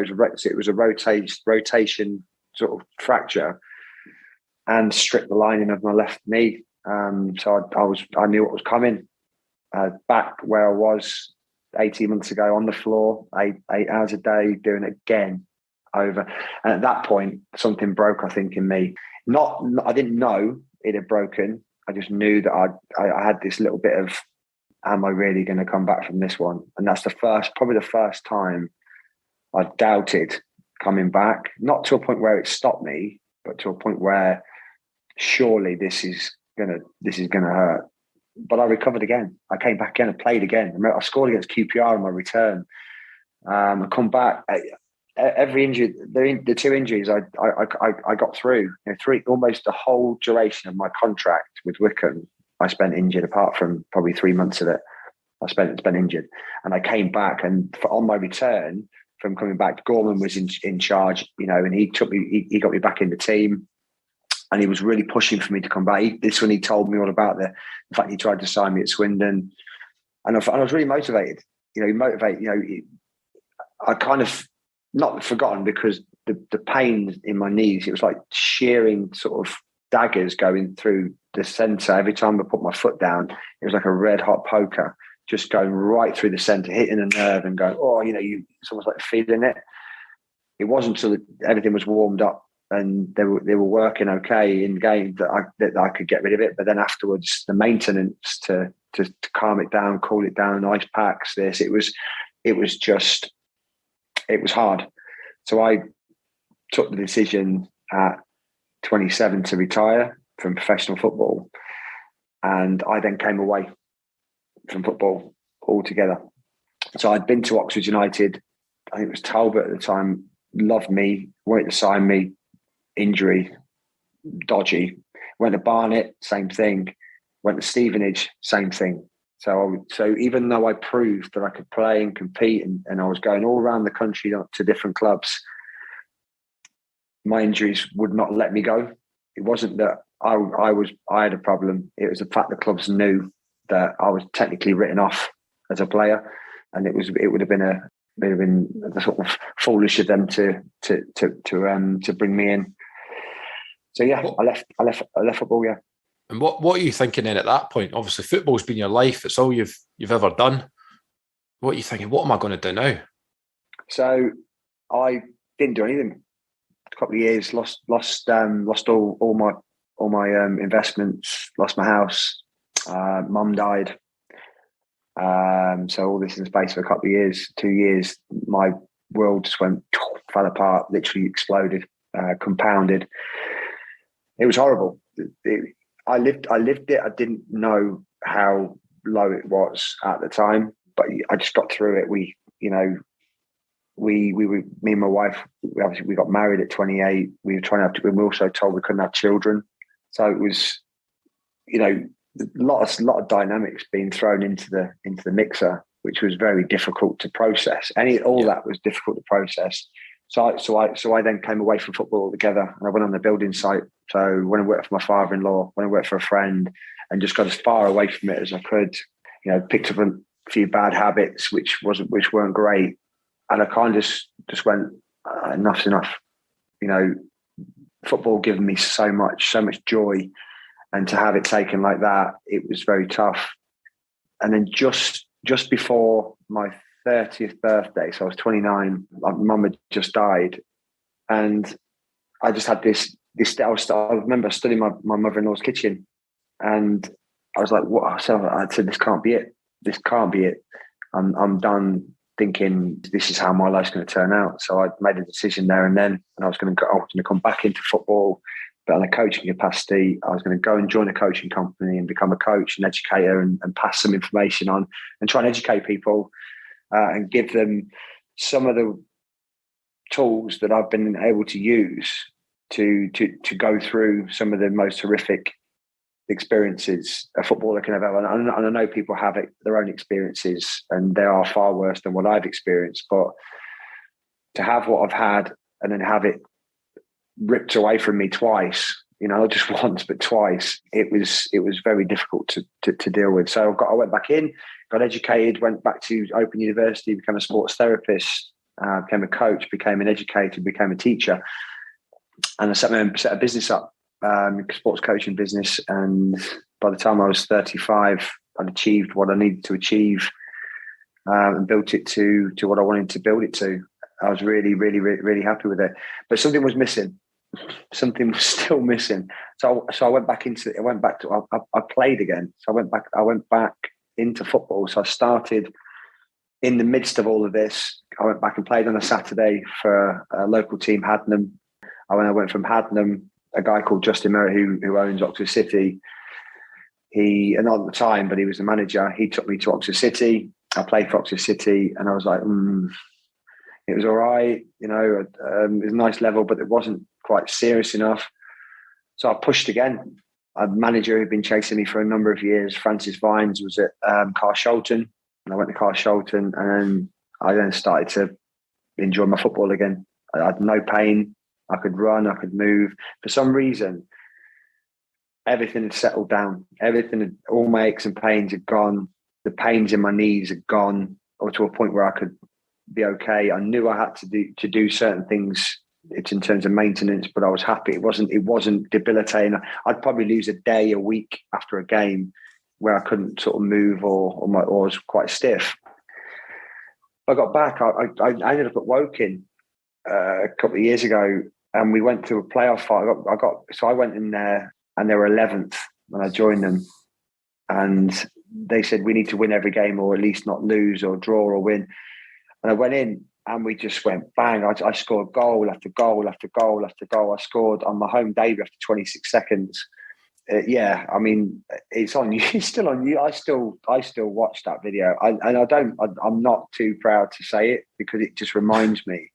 was a rotation sort of fracture, and stripped the lining of my left knee. So I knew what was coming. Back where I was 18 months ago on the floor, 8 hours a day, doing it again over. And at that point, something broke, I think, in me. I didn't know it had broken. I just knew that I had this little bit of, am I really going to come back from this one? And that's probably the first time I doubted coming back, not to a point where it stopped me, but to a point where surely this is gonna hurt. But I recovered again. I came back again and played again. I scored against QPR on my return. I come back. Every injury, the 2 injuries I got through. Almost the whole duration of my contract with Wycombe, I spent injured. Apart from probably 3 months of it, I spent injured. And I came back, and on my return from coming back, Gorman was in charge, and he took me. He got me back in the team, and he was really pushing for me to come back. He told me all about the fact he tried to sign me at Swindon, and I was really motivated. I kind of not forgotten, because the pain in my knees, it was like shearing sort of daggers going through the centre. Every time I put my foot down, it was like a red hot poker, just going right through the centre, hitting a nerve and going, it's almost like feeling it. It wasn't until everything was warmed up and they were working okay in game that I could get rid of it. But then afterwards, the maintenance to calm it down, cool it down, ice packs, it was hard. So I took the decision at 27 to retire from professional football. And I then came away from football altogether. So I'd been to Oxford United. I think it was Talbot at the time, loved me, wanted to sign me, injury, dodgy. Went to Barnet, same thing. Went to Stevenage, same thing. So even though I proved that I could play and compete, and I was going all around the country to different clubs, my injuries would not let me go. It wasn't that I had a problem. It was the fact the clubs knew that I was technically written off as a player, and it would have been sort of foolish of them to bring me in. So yeah, I left football. Yeah. And what are you thinking then at that point? Obviously, football's been your life. It's all you've ever done. What are you thinking? What am I going to do now? So I didn't do anything. A couple of years, lost all my investments, lost my house. Mum died. So all this in the space of a couple of years, 2 years, my world just fell apart, literally exploded, compounded. It was horrible. I lived it. I didn't know how low it was at the time, but I just got through it. We were, me and my wife, we got married at 28. We were also told we couldn't have children. So it was, a lot of dynamics being thrown into the mixer, which was very difficult to process. That was difficult to process. So I then came away from football altogether, and I went on the building site. So when I worked for my father-in-law, when I worked for a friend, and just got as far away from it as I could, picked up a few bad habits which weren't great, and I kind of just went, enough's enough. Football given me so much joy, and to have it taken like that, it was very tough. And then just before my 30th birthday, so I was 29, my mum had just died, and I just had this. I remember studying my mother-in-law's kitchen, and I was like, "What?" I said, "This can't be it. This can't be it. I'm done thinking this is how my life's going to turn out." So I made a decision there and then, and I was going to come back into football, but on a coaching capacity. I was going to go and join a coaching company and become a coach and educator, and pass some information on and try and educate people and give them some of the tools that I've been able to use to go through some of the most horrific experiences a footballer can have. And I know people have their own experiences, and they are far worse than what I've experienced. But to have what I've had and then have it ripped away from me twice, not just once but twice, it was very difficult to deal with. So I went back in, got educated, went back to Open University, became a sports therapist, became a coach, became an educator, became a teacher. And I set a business up, sports coaching business. And by the time I was 35, I'd achieved what I needed to achieve, and built it to what I wanted to build it to. I was really, really, really, really happy with it. But something was missing. Something was still missing. So I went back I played again. So I went back into football. So I started in the midst of all of this. I went back and played on a Saturday for a local team, Hadnam. I went from Hadnam, a guy called Justin Merritt, who owns Oxford City. And not at the time, but he was the manager. He took me to Oxford City. I played for Oxford City, and I was like, It was all right, it was a nice level, but it wasn't quite serious enough. So I pushed again. A manager who'd been chasing me for a number of years, Francis Vines, was at Carshalton, and I went to Carshalton, and then I started to enjoy my football again. I had no pain. I could run, I could move. For some reason, everything had settled down. All my aches and pains had gone. The pains in my knees had gone, or to a point where I could be okay. I knew I had to do certain things. It's in terms of maintenance, but I was happy. It wasn't debilitating. I'd probably lose a day, a week after a game where I couldn't sort of move or was quite stiff. I got back. I ended up at Woking a couple of years ago, and we went to a playoff fight. So I went in there, and they were 11th when I joined them, and they said we need to win every game, or at least not lose or draw or win. And I went in, and we just went bang. I scored goal after goal after goal after goal. I scored on my home debut after 26 seconds. It's on you. It's still on you. I still watch that video, I'm not too proud to say it, because it just reminds me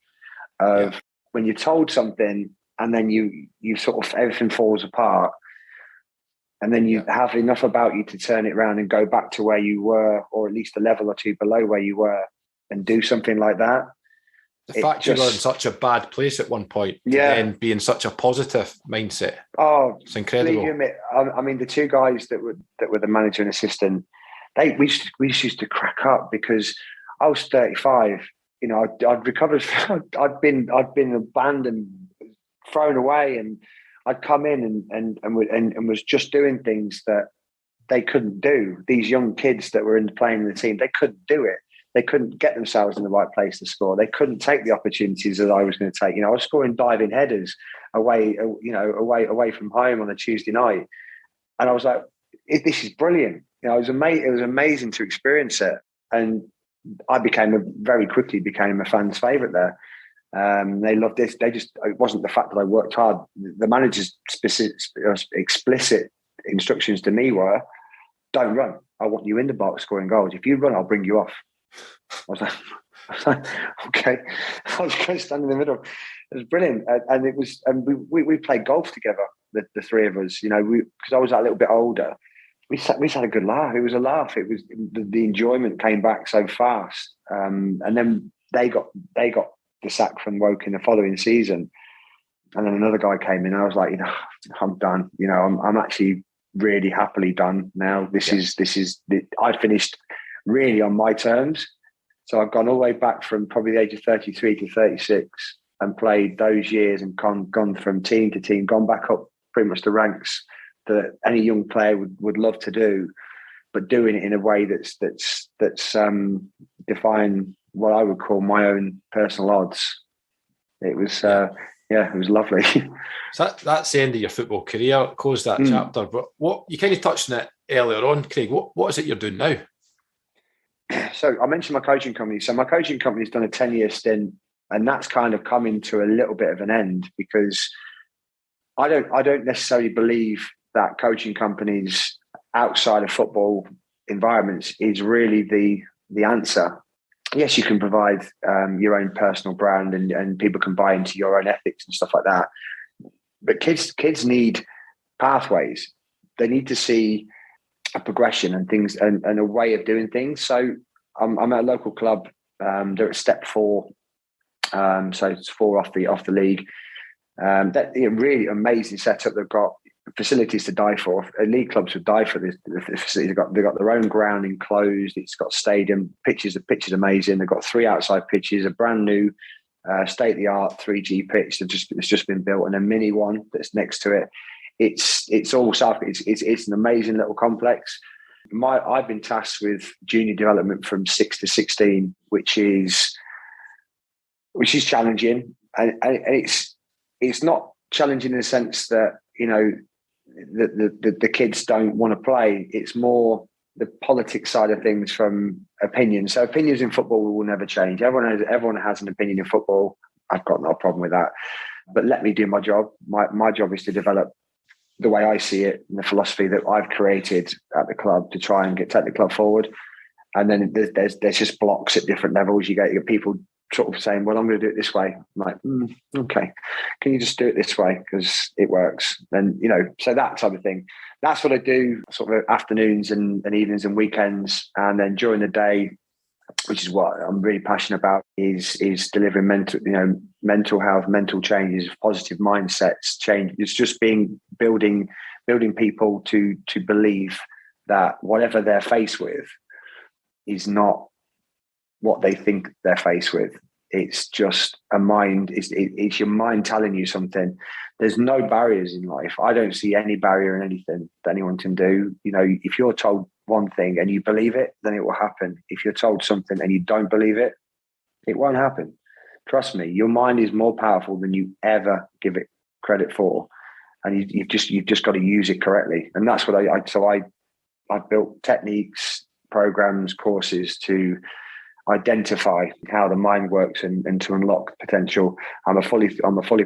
of when you're told something and then you sort of, everything falls apart, and then you have enough about you to turn it around and go back to where you were, or at least a level or two below where you were, and do something like that. The fact you were in such a bad place at one point, and be in such a positive mindset. Oh, it's incredible. The two guys that were the manager and assistant, we used to crack up, because I was 35. I'd recovered. I'd been abandoned, thrown away, and I'd come in and was just doing things that they couldn't do. These young kids that were playing in the team, they couldn't do it. They couldn't get themselves in the right place to score. They couldn't take the opportunities that I was going to take. I was scoring diving headers away from home on a Tuesday night, and I was like, "This is brilliant." It was amazing. It was amazing to experience it, and I very quickly became a fan's favourite there. They loved this. It wasn't the fact that I worked hard. The manager's explicit instructions to me were, "Don't run. I want you in the box scoring goals. If you run, I'll bring you off." I was like, okay. I was going to stand in the middle. It was brilliant, and we played golf together, the three of us. Because I was a little bit older. We had a good laugh. It was a laugh. It was the enjoyment came back so fast, and then they got the sack from Woking the following season, and then another guy came in. I was like, I'm done. I'm actually really happily done now. I finished really on my terms. So I've gone all the way back from probably the age of 33 to 36 and played those years, and gone from team to team, gone back up pretty much the ranks that any young player would love to do, but doing it in a way that's defying what I would call my own personal odds. It was it was lovely. So that's the end of your football career. Close that chapter. But what you kind of touched on it earlier on, Craig. What is it you're doing now? So I mentioned my coaching company. So my coaching company's done a 10-year stint, and that's kind of coming to a little bit of an end, because I don't necessarily believe that coaching companies outside of football environments is really the answer. Yes, you can provide your own personal brand, and people can buy into your own ethics and stuff like that. But kids need pathways. They need to see a progression and things, and a way of doing things. So I'm at a local club. They're at step 4, so it's 4 off the league. That really amazing setup. They've got facilities to die for. League clubs would die for this. The facilities. They've got their own ground enclosed. It's got stadium pitches. The pitch is amazing. They've got 3 outside pitches, a brand new state-of-the-art 3G pitch it's just been built, and a mini one that's next to it. It's all South. It's an amazing little complex. I've been tasked with junior development from 6 to 16, which is challenging, and it's not challenging in the sense that the kids don't want to play. It's more the politics side of things from opinions. So opinions in football will never change. Everyone has an opinion in football. I've got no problem with that. But let me do my job. My job is to develop the way I see it and the philosophy that I've created at the club to try and take the club forward. And then there's just blocks at different levels. You get people sort of saying, well, I'm going to do it this way. I'm like, okay, can you just do it this way? Because it works. And, so that type of thing. That's what I do sort of afternoons and evenings and weekends. And then during the day, which is what I'm really passionate about, is delivering mental health, mental changes, positive mindsets, change. It's just building people to believe that whatever they're faced with is not what they think they're faced with. It's just a mind. It's your mind telling you something. There's no barriers in life. I don't see any barrier in anything that anyone can do. If you're told one thing and you believe it, then it will happen. If you're told something and you don't believe it, it won't happen. Trust me, your mind is more powerful than you ever give it credit for. And you've just got to use it correctly. And that's what I've built techniques, programs, courses to identify how the mind works and to unlock potential. I'm a fully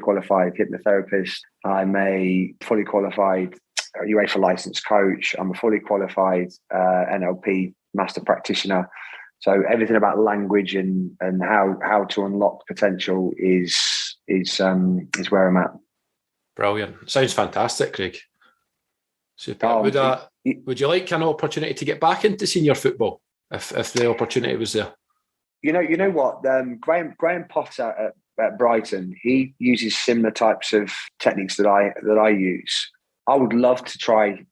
qualified hypnotherapist. I'm a fully qualified UEFA licensed coach. I'm a fully qualified NLP master practitioner. So everything about language and how to unlock potential is where I'm at. Brilliant. Sounds fantastic, Craig. Super. Would you like an opportunity to get back into senior football if the opportunity was there? You know what? Graham Potter at Brighton, he uses similar types of techniques that I use. I would love to try,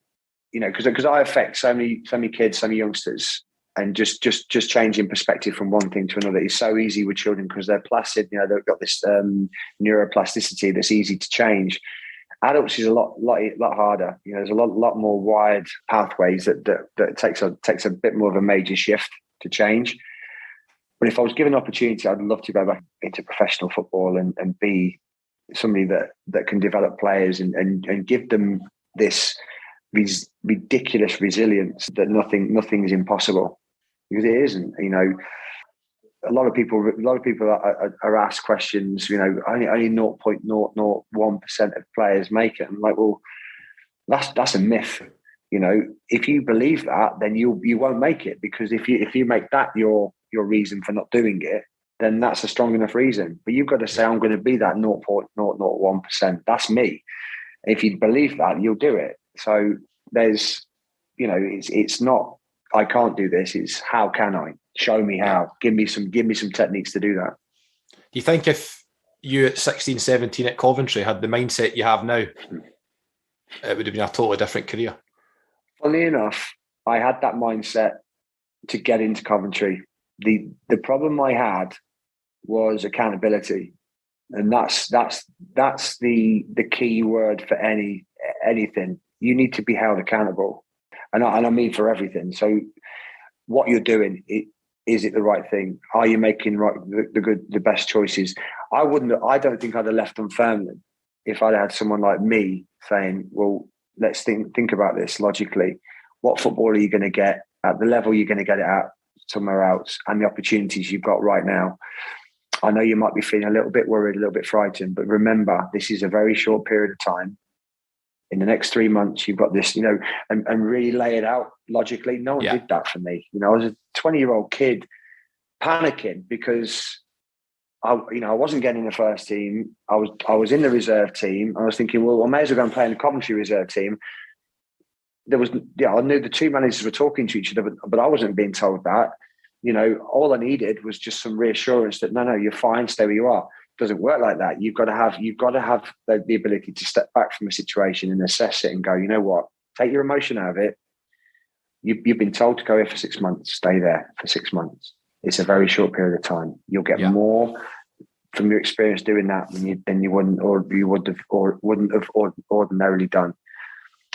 because I affect so many kids, so many youngsters, and just changing perspective from one thing to another is so easy with children because they're placid. They've got this neuroplasticity that's easy to change. Adults is a lot harder. There's a lot more wired pathways that takes a bit more of a major shift to change. But if I was given an opportunity, I'd love to go back into professional football and be somebody that can develop players and give them this ridiculous resilience that nothing is impossible, because it isn't. A lot of people are asked questions. Only 0.001% of players make it. I'm like, well, that's a myth. If you believe that, then you won't make it, because if you make that your reason for not doing it, then that's a strong enough reason. But you've got to say, I'm going to be that 0.001%. That's me. If you believe that, you'll do it. So there's, it's not, I can't do this. It's how can I? Show me how. Give me some techniques to do that. Do you think if you at 16, 17 at Coventry had the mindset you have now, it would have been a totally different career? Funnily enough, I had that mindset to get into Coventry. The problem I had was accountability, and that's the key word for anything. You need to be held accountable, and I mean for everything. So, what you're doing, is it the right thing? Are you making the best choices? I don't think I'd have left Dunfermline if I'd had someone like me saying, "Well, let's think about this logically. What football are you going to get at the level you're going to get it at somewhere else, and the opportunities you've got right now?" I know you might be feeling a little bit worried, a little bit frightened, but remember, this is a very short period of time. In the next 3 months, you've got this, and really lay it out logically. No one did that for me. I was a 20-year-old kid panicking because I wasn't getting the first team. I was in the reserve team. I was thinking, well, I may as well go and play in the Coventry reserve team. I knew the two managers were talking to each other, but I wasn't being told that. All I needed was just some reassurance that no, you're fine, stay where you are. It doesn't work like that. You've got to have the ability to step back from a situation and assess it and go, you know what? Take your emotion out of it. You've been told to go here for 6 months. Stay there for 6 months. It's a very short period of time. You'll get more from your experience doing that than you wouldn't have ordinarily done.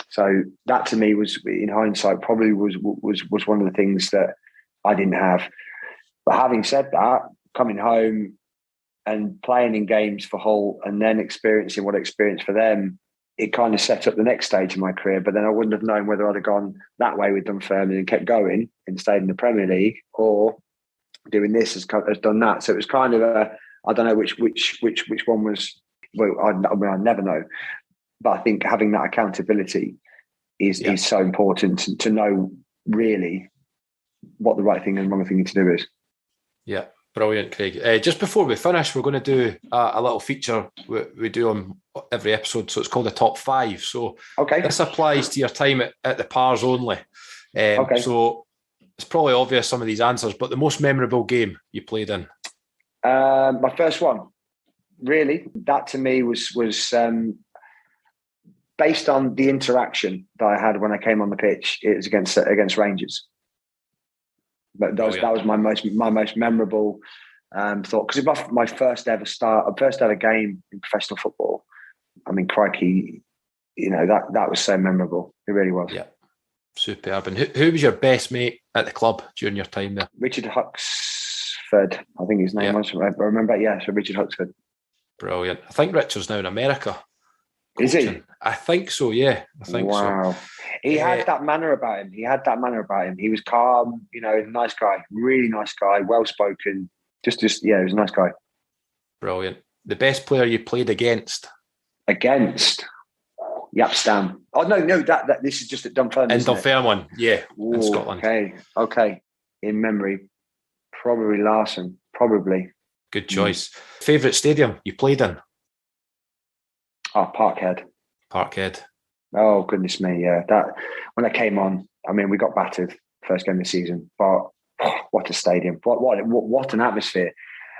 So that to me was, in hindsight, probably was one of the things that I didn't have. But having said that, coming home and playing in games for Hull and then experiencing what I experienced for them, it kind of set up the next stage of my career. But then I wouldn't have known whether I'd have gone that way with Dunfermline and kept going and stayed in the Premier League, or doing this has done that. So it was kind of I don't know which one was. Well, I never know. But I think having that accountability is so important to know really what the right thing and wrong thing to do is. Yeah, brilliant, Craig. Just before we finish, we're going to do a little feature we do on every episode. So it's called the top 5. So this applies to your time at the Pars only. So it's probably obvious some of these answers, but the most memorable game you played in? My first one, really, that to me was based on the interaction that I had when I came on the pitch. It was against Rangers. But that was my most memorable thought, because it was my first ever game in professional football. I mean, crikey, that was so memorable. It really was. Yeah, superb. And who was your best mate at the club during your time there? Richard Huxford, I think his name was. I remember, so Richard Huxford. Brilliant. I think Richard's now in America. Is he? I think so, yeah. I think so. Wow. He had that manner about him. He was calm, a nice guy, really nice guy, well-spoken. Just, he was a nice guy. Brilliant. The best player you played against? Yapstam. Oh, no, that this is just at Dunfermline. In Dunfermline, yeah, in Scotland. Okay. In memory, probably Larson, probably. Good choice. Favourite stadium you played in? Oh, Parkhead. Oh, goodness me, yeah. That when I came on, I mean, we got battered first game of the season, but what a stadium! What an atmosphere!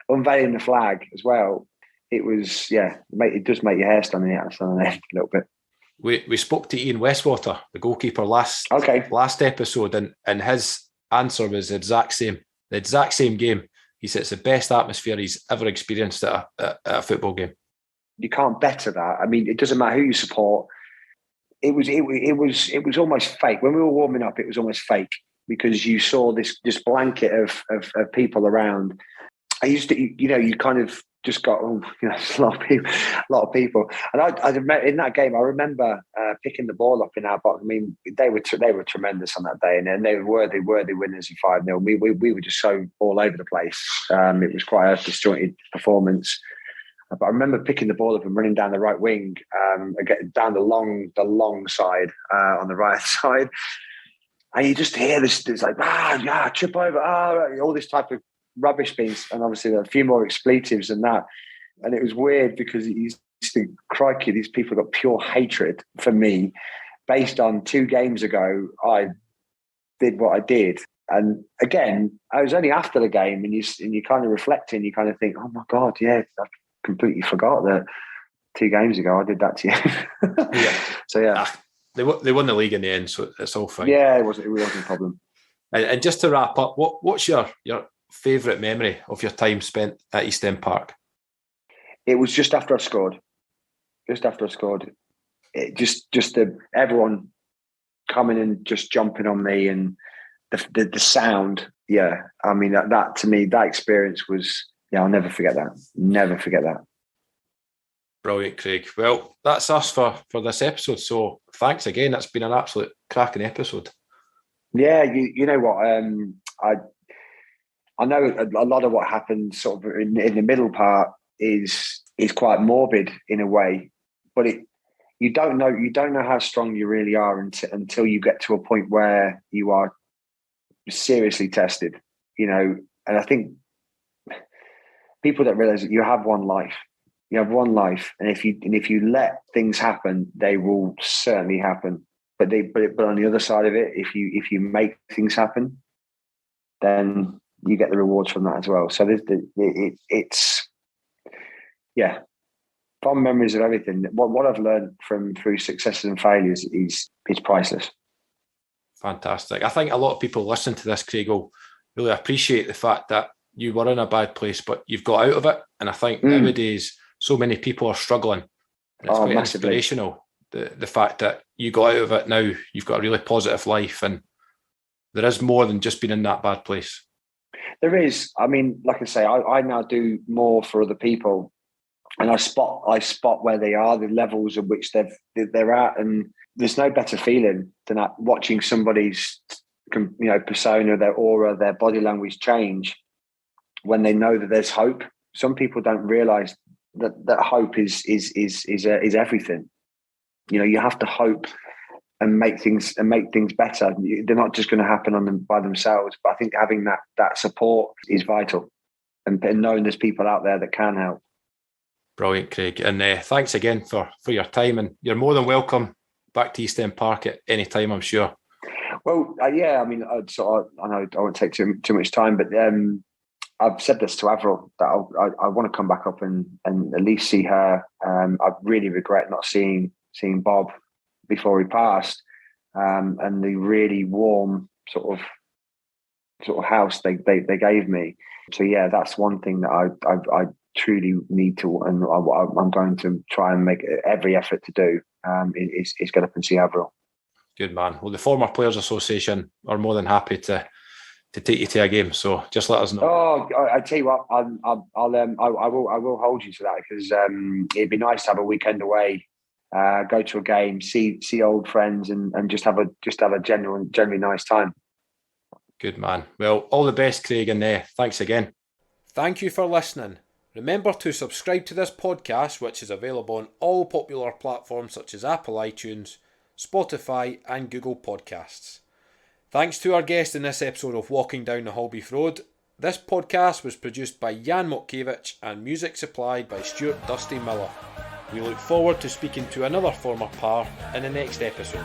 Unveiling the flag as well. It was, it does make your hair stand on the end a little bit. We spoke to Ian Westwater, the goalkeeper, last episode, and his answer was the exact same game. He said it's the best atmosphere he's ever experienced at a football game. You can't better that. I mean, it doesn't matter who you support. It was almost fake. When we were warming up, it was almost fake, because you saw this blanket of people around. I used to, you kind of just got, a lot of people. And I in that game, I remember picking the ball up in our box. I mean, they were tremendous on that day, and they were worthy winners of 5-0. We were just so all over the place. It was quite a disjointed performance. But I remember picking the ball up and running down the right wing, down the long side on the right side, and you just hear this. It's like trip over, all this type of rubbish being, and obviously a few more expletives than that. And it was weird, because you used to think, crikey, these people got pure hatred for me based on 2 games ago. I did what I did. And again, I was only after the game, and you kind of reflect, and you kind of think, oh my God, I completely forgot that 2 games ago I did that to you. So they won the league in the end, so it's all fine. Yeah, it wasn't a problem. And just to wrap up, what's your favourite memory of your time spent at East End Park? It was just after I scored. Everyone coming and just jumping on me, and the sound. Yeah, I mean that to me, that experience was. Yeah, I'll never forget that. Brilliant, Craig. Well, that's us for this episode. So thanks again. That's been an absolute cracking episode. Yeah, you know what? I know a lot of what happened sort of in the middle part is quite morbid in a way, but you don't know how strong you really are until you get to a point where you are seriously tested. And I think people don't realize that you have one life. And if you let things happen, they will certainly happen. But on the other side of it, if you make things happen, then you get the rewards from that as well. So it's fond memories of everything. What I've learned through successes and failures is priceless. Fantastic. I think a lot of people listening to this, Craig, will really appreciate the fact that you were in a bad place, but you've got out of it. And I think nowadays, so many people are struggling. And it's quite massively inspirational, the fact that you got out of it now, you've got a really positive life, and there is more than just being in that bad place. There is. I mean, like I say, I now do more for other people, and I spot where they are, the levels at which they're at, and there's no better feeling than that, watching somebody's persona, their aura, their body language change when they know that there's hope. Some people don't realise that hope is everything. You have to hope make things better. They're not just going to happen on them by themselves. But I think having that support is vital, and knowing there's people out there that can help. Brilliant, Craig, and thanks again for your time. And you're more than welcome back to East End Park at any time, I'm sure. Well, yeah. I mean, I know I won't take too much time, but I've said this to Avril that I want to come back up and at least see her. I really regret not seeing Bob before he passed, and the really warm sort of house they gave me. So yeah, that's one thing that I truly need to, and I'm going to try and make every effort to do. Is get up and see Avril. Good man. Well, the Former Players Association are more than happy to take you to a game. So just let us know. Oh, I tell you what, I will hold you to that, because it'd be nice to have a weekend away, go to a game, see old friends, and just have a genuinely nice time. Good man. Well, all the best, Craig, and thanks again. Thank you for listening. Remember to subscribe to this podcast, which is available on all popular platforms such as Apple iTunes, Spotify and Google Podcasts. Thanks to our guest in this episode of Walking Down the Halbeath Road. This podcast was produced by Jan Motkiewicz and music supplied by Stuart Dusty Miller. We look forward to speaking to another former par in the next episode.